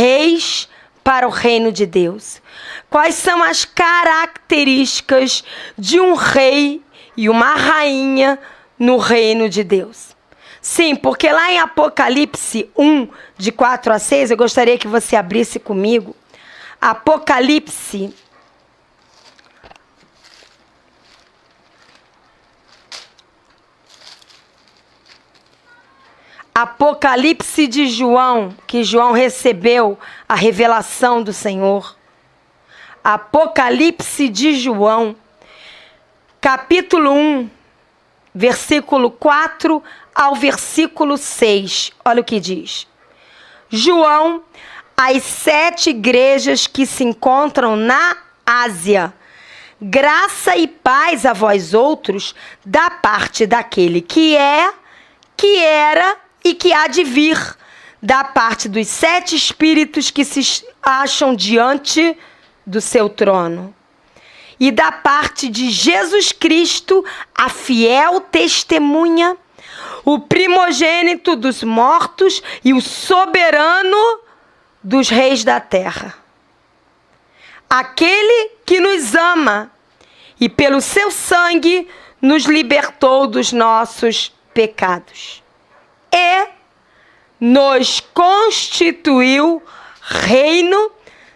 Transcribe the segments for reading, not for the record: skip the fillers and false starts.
reis para o reino de Deus. Quais são as características de um rei e uma rainha no reino de Deus? Sim, porque lá em Apocalipse 1, de 4 a 6, eu gostaria que você abrisse comigo. Apocalipse. Apocalipse de João, que João recebeu a revelação do Senhor. Apocalipse de João, capítulo 1, versículo 4 ao versículo 6. Olha o que diz. João, às 7 igrejas que se encontram na Ásia. Graça e paz a vós outros, da parte daquele que é, que era e que há de vir, da parte dos 7 espíritos que se acham diante do seu trono, e da parte de Jesus Cristo, a fiel testemunha, o primogênito dos mortos e o soberano dos reis da terra. Aquele que nos ama e pelo seu sangue nos libertou dos nossos pecados. E nos constituiu reino,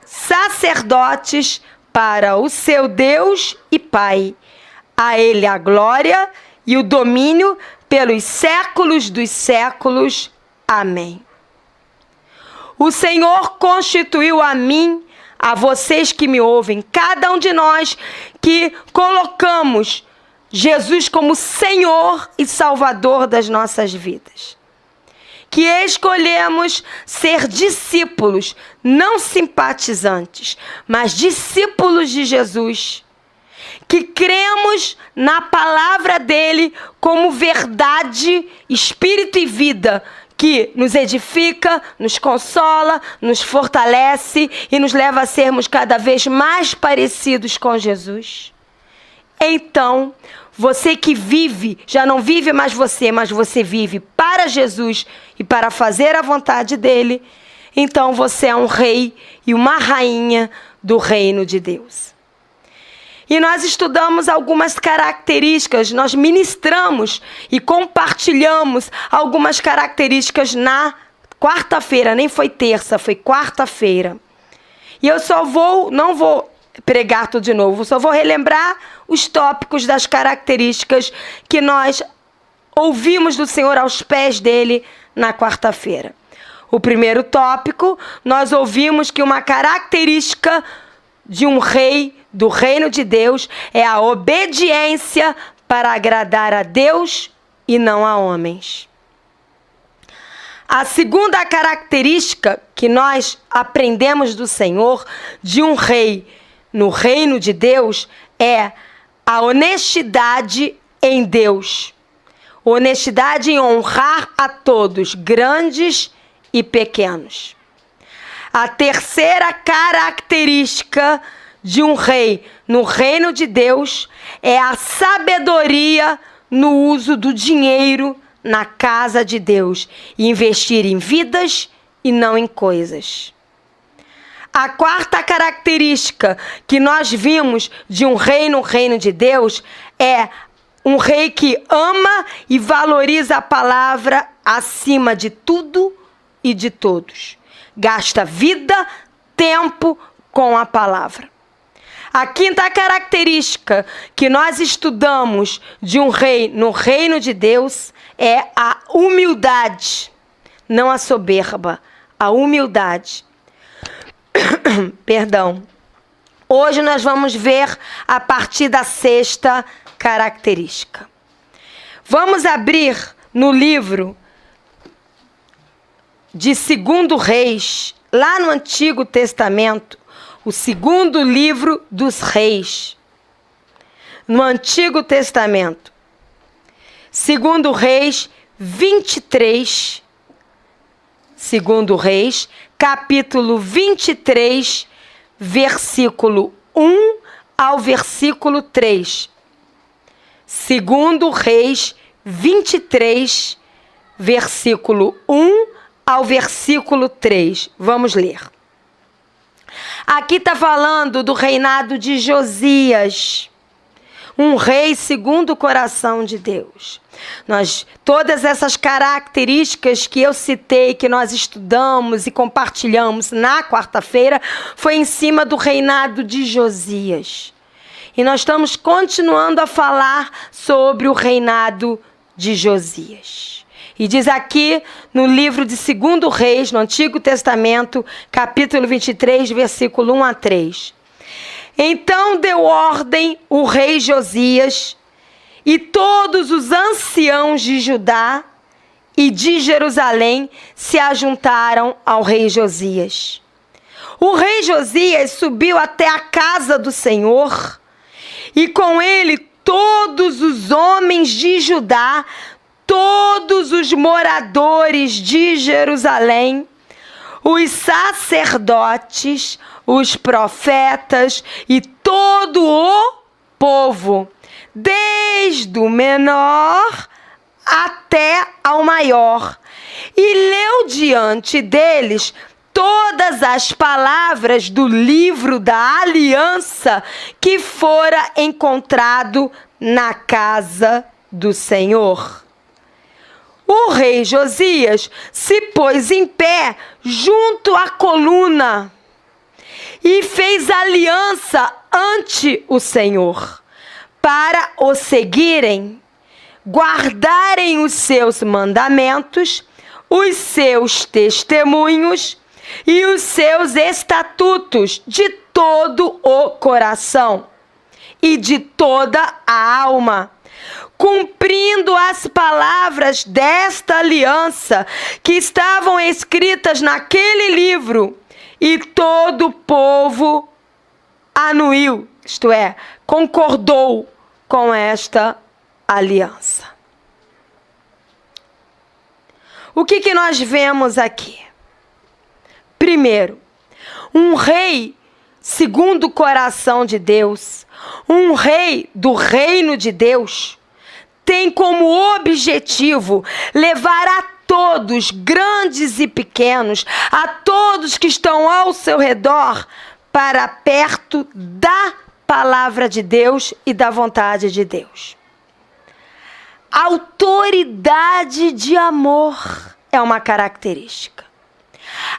sacerdotes para o seu Deus e Pai. A ele a glória e o domínio pelos séculos dos séculos. Amém. O Senhor constituiu a mim, a vocês que me ouvem, cada um de nós que colocamos Jesus como Senhor e Salvador das nossas vidas. Que escolhemos ser discípulos, não simpatizantes, mas discípulos de Jesus. Que cremos na palavra dele como verdade, espírito e vida, que nos edifica, nos consola, nos fortalece e nos leva a sermos cada vez mais parecidos com Jesus. Então, você que vive, já não vive mais você, mas você vive para Jesus e para fazer a vontade dele, então você é um rei e uma rainha do reino de Deus. E nós estudamos algumas características, nós ministramos e compartilhamos algumas características na quarta-feira, nem foi terça, foi quarta-feira. E eu não vou pregar tudo de novo, só vou relembrar os tópicos das características que nós ouvimos do Senhor aos pés dele na quarta-feira. O primeiro tópico, nós ouvimos que uma característica de um rei do reino de Deus é a obediência para agradar a Deus e não a homens. A segunda característica que nós aprendemos do Senhor de um rei no reino de Deus é a honestidade em Deus. Honestidade em honrar a todos, grandes e pequenos. A terceira característica de um rei no reino de Deus é a sabedoria no uso do dinheiro na casa de Deus e investir em vidas e não em coisas. A quarta característica que nós vimos de um rei no reino de Deus é um rei que ama e valoriza a palavra acima de tudo e de todos. Gasta vida, tempo com a palavra. A quinta característica que nós estudamos de um rei no reino de Deus é a humildade, não a soberba, a humildade. Perdão. Hoje nós vamos ver a partir da sexta característica. Vamos abrir no livro de 2 Reis, lá no Antigo Testamento, o 2º livro dos Reis. No Antigo Testamento. 2 Reis 23. 2 Reis, capítulo 23, versículo 1 ao versículo 3. 2 Reis 23, versículo 1 ao versículo 3. Vamos ler. Aqui está falando do reinado de Josias, um rei segundo o coração de Deus. Todas essas características que eu citei, que nós estudamos e compartilhamos na quarta-feira, foi em cima do reinado de Josias. E nós estamos continuando a falar sobre o reinado de Josias. E diz aqui no livro de 2 Reis, no Antigo Testamento, capítulo 23, versículo 1 a 3. Então deu ordem o rei Josias e todos os anciãos de Judá e de Jerusalém se ajuntaram ao rei Josias. O rei Josias subiu até a casa do Senhor e com ele todos os homens de Judá, todos os moradores de Jerusalém, os sacerdotes, os profetas e todo o povo, desde o menor até ao maior, e leu diante deles todas as palavras do livro da aliança que fora encontrado na casa do Senhor. O rei Josias se pôs em pé junto à coluna e fez aliança ante o Senhor, para o seguirem, guardarem os seus mandamentos, os seus testemunhos e os seus estatutos de todo o coração e de toda a alma, cumprindo as palavras desta aliança que estavam escritas naquele livro. E todo o povo anuiu, isto é, concordou com esta aliança. O que nós vemos aqui? Primeiro, um rei segundo o coração de Deus, um rei do reino de Deus, tem como objetivo levar a todos, grandes e pequenos, a todos que estão ao seu redor, para perto da palavra de Deus e da vontade de Deus. Autoridade de amor é uma característica.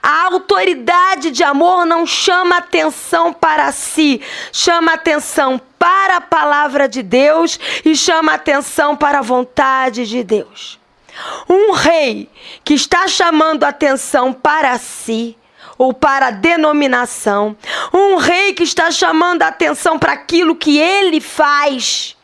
A autoridade de amor não chama atenção para si, chama atenção para a palavra de Deus e chama atenção para a vontade de Deus. Um rei que está chamando atenção para si ou para a denominação, um rei que está chamando atenção para aquilo que ele faz,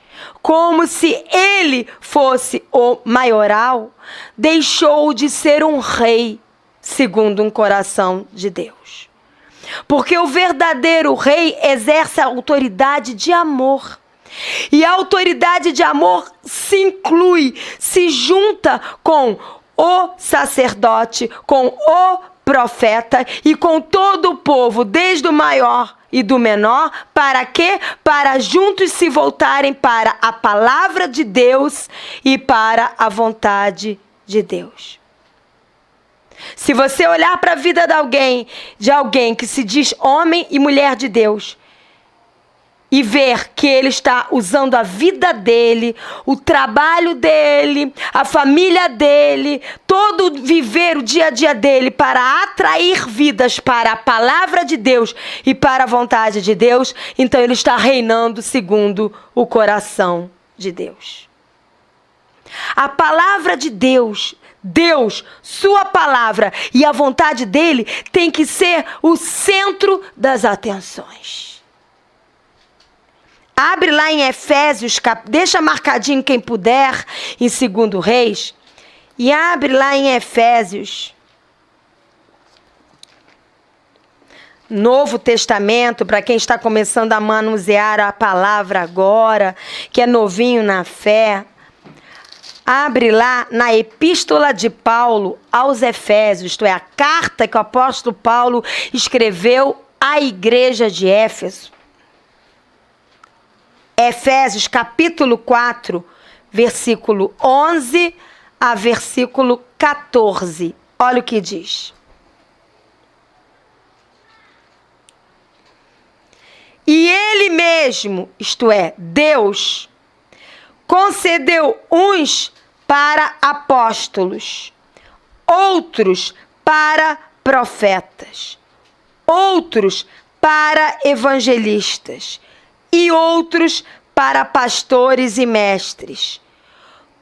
como se ele fosse o maioral, deixou de ser um rei segundo um coração de Deus. Porque o verdadeiro rei exerce a autoridade de amor. E a autoridade de amor se inclui, se junta com o sacerdote, com o profeta e com todo o povo, desde o maior e do menor, para quê? Para juntos se voltarem para a palavra de Deus e para a vontade de Deus. Se você olhar para a vida de alguém que se diz homem e mulher de Deus, e ver que ele está usando a vida dele, o trabalho dele, a família dele, todo viver o dia a dia dele para atrair vidas para a palavra de Deus e para a vontade de Deus, então ele está reinando segundo o coração de Deus. A palavra de Deus, sua palavra e a vontade dele tem que ser o centro das atenções. Abre lá em Efésios, deixa marcadinho quem puder, em 2 Reis. E abre lá em Efésios. Novo Testamento, para quem está começando a manusear a palavra agora, que é novinho na fé. Abre lá na Epístola de Paulo aos Efésios, isto é, a carta que o apóstolo Paulo escreveu à igreja de Éfeso. Efésios capítulo 4, versículo 11 a versículo 14. Olha o que diz. mesmo, isto é, Deus, concedeu uns para apóstolos, outros para profetas, outros para evangelistas e outros para pastores e mestres,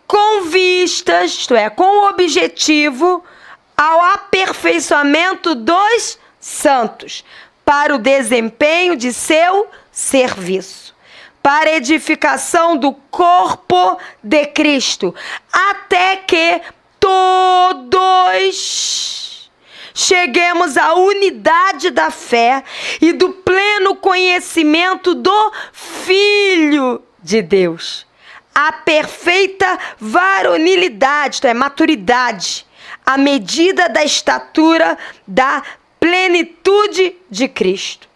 com vistas, isto é, com o objetivo ao aperfeiçoamento dos santos, para o desempenho de seu serviço, para a edificação do corpo de Cristo, até que todos cheguemos à unidade da fé e do pleno conhecimento do Filho de Deus, a perfeita varonilidade, isto é, maturidade, à medida da estatura da plenitude de Cristo,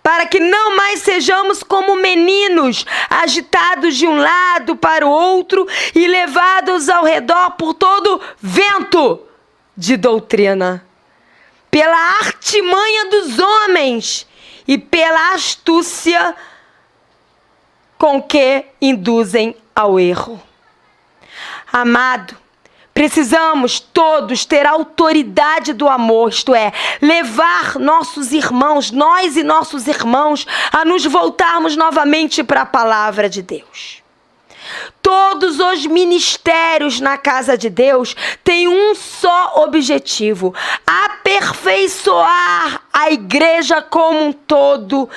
para que não mais sejamos como meninos, agitados de um lado para o outro e levados ao redor por todo vento de doutrina, pela artimanha dos homens e pela astúcia com que induzem ao erro. Amado, precisamos todos ter a autoridade do amor, isto é, levar nossos irmãos, nós e nossos irmãos, a nos voltarmos novamente para a palavra de Deus. Todos os ministérios na casa de Deus têm um só objetivo: aperfeiçoar a igreja como um todo,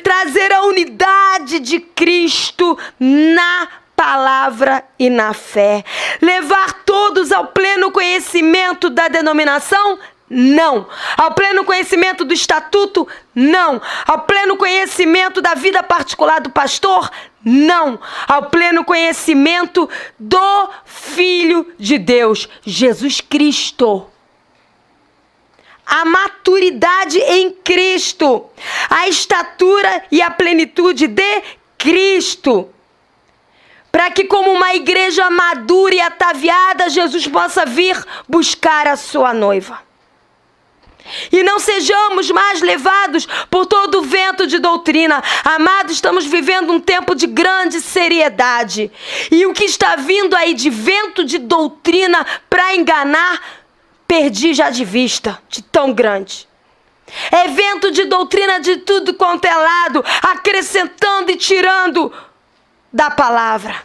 trazer a unidade de Cristo na palavra e na fé. Levar todos ao pleno conhecimento da denominação? Não. Ao pleno conhecimento do estatuto? Não. Ao pleno conhecimento da vida particular do pastor? Não. Ao pleno conhecimento do Filho de Deus, Jesus Cristo. A maturidade em Cristo, a estatura e a plenitude de Cristo, para que, como uma igreja madura e ataviada, Jesus possa vir buscar a sua noiva. E não sejamos mais levados por todo o vento de doutrina. Amados, estamos vivendo um tempo de grande seriedade. E o que está vindo aí de vento de doutrina para enganar, perdi já de vista, de tão grande. É vento de doutrina de tudo quanto é lado, acrescentando e tirando da palavra.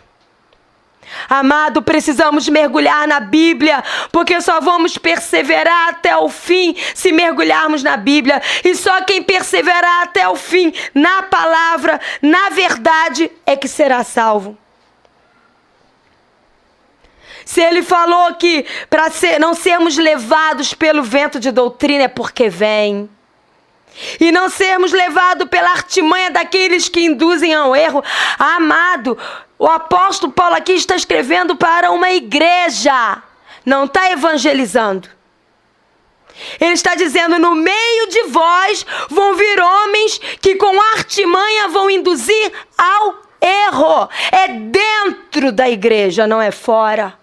Amado, precisamos mergulhar na Bíblia, porque só vamos perseverar até o fim se mergulharmos na Bíblia. E só quem perseverar até o fim na palavra, na verdade, é que será salvo. Se ele falou que para não sermos levados pelo vento de doutrina, é porque vem. E não sermos levados pela artimanha daqueles que induzem ao erro. Amado, o apóstolo Paulo aqui está escrevendo para uma igreja, não está evangelizando. Ele está dizendo: no meio de vós vão vir homens que com artimanha vão induzir ao erro. É dentro da igreja, não é fora.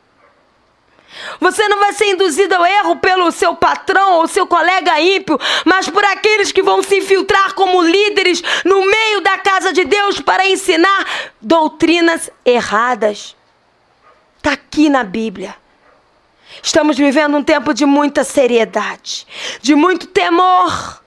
Você não vai ser induzido ao erro pelo seu patrão ou seu colega ímpio, mas por aqueles que vão se infiltrar como líderes no meio da casa de Deus para ensinar doutrinas erradas. Está aqui na Bíblia. Estamos vivendo um tempo de muita seriedade, de muito temor.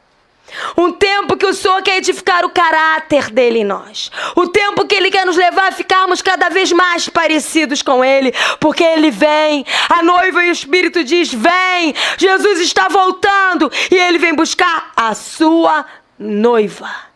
Um tempo que o Senhor quer edificar o caráter dele em nós. O tempo que ele quer nos levar a ficarmos cada vez mais parecidos com ele. Porque ele vem, a noiva e o Espírito diz: vem, Jesus está voltando. E ele vem buscar a sua noiva.